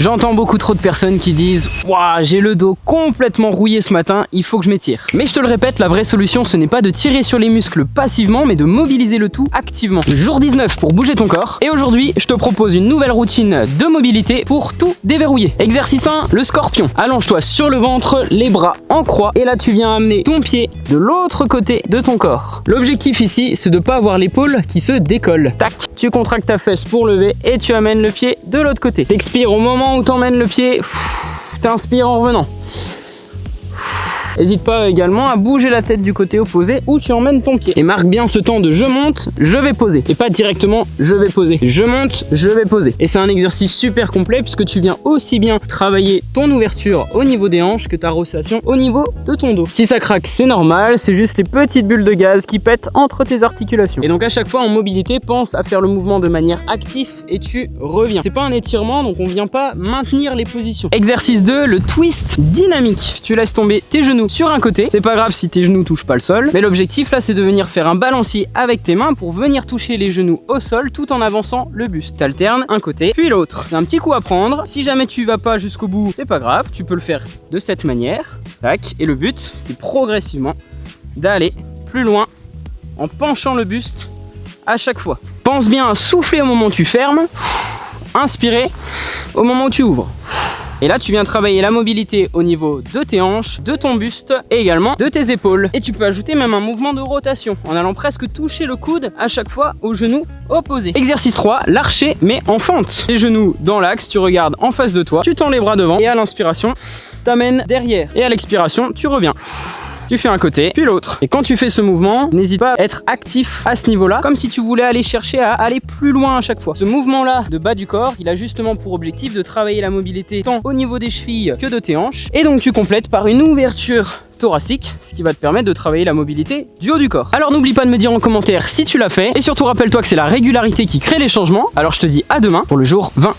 J'entends beaucoup trop de personnes qui disent « Waouh, j'ai le dos complètement rouillé ce matin, il faut que je m'étire ». Mais je te le répète, la vraie solution, ce n'est pas de tirer sur les muscles passivement, mais de mobiliser le tout activement. Jour 19 pour bouger ton corps. Et aujourd'hui, je te propose une nouvelle routine de mobilité pour tout déverrouiller. Exercice 1, le scorpion. Allonge-toi sur le ventre, les bras en croix. Et là, tu viens amener ton pied de l'autre côté de ton corps. L'objectif ici, c'est de ne pas avoir l'épaule qui se décolle. Tac, tu contractes ta fesse pour lever et tu amènes le pied de l'autre côté. T'expires au moment où t'emmènes le pied. T'inspires en revenant. N'hésite pas également à bouger la tête du côté opposé où tu emmènes ton pied. Et marque bien ce temps de je monte, je vais poser. Et pas directement je vais poser. Je monte, je vais poser. Et c'est un exercice super complet puisque tu viens aussi bien travailler ton ouverture au niveau des hanches que ta rotation au niveau de ton dos. Si ça craque, c'est normal, c'est juste les petites bulles de gaz qui pètent entre tes articulations. Et donc à chaque fois en mobilité, pense à faire le mouvement de manière active et tu reviens. C'est pas un étirement, donc on vient pas maintenir les positions. Exercice 2, le twist dynamique. Tu laisses tomber tes genoux sur un côté, c'est pas grave si tes genoux touchent pas le sol, mais l'objectif là c'est de venir faire un balancier avec tes mains pour venir toucher les genoux au sol tout en avançant le buste. T'alternes un côté puis l'autre. C'est un petit coup à prendre, si jamais tu vas pas jusqu'au bout, c'est pas grave, tu peux le faire de cette manière, tac, et le but c'est progressivement d'aller plus loin en penchant le buste à chaque fois. Pense bien à souffler au moment où tu fermes, inspirer au moment où tu ouvres. Et là, tu viens travailler la mobilité au niveau de tes hanches, de ton buste et également de tes épaules. Et tu peux ajouter même un mouvement de rotation en allant presque toucher le coude à chaque fois au genou opposé. Exercice 3, l'archer mais en fente. Les genoux dans l'axe, tu regardes en face de toi, tu tends les bras devant et à l'inspiration, t'amènes derrière. Et à l'expiration, tu reviens. Tu fais un côté, puis l'autre. Et quand tu fais ce mouvement, n'hésite pas à être actif à ce niveau-là, comme si tu voulais aller chercher à aller plus loin à chaque fois. Ce mouvement-là de bas du corps, il a justement pour objectif de travailler la mobilité tant au niveau des chevilles que de tes hanches. Et donc tu complètes par une ouverture thoracique, ce qui va te permettre de travailler la mobilité du haut du corps. Alors n'oublie pas de me dire en commentaire si tu l'as fait. Et surtout rappelle-toi que c'est la régularité qui crée les changements. Alors je te dis à demain pour le jour 20.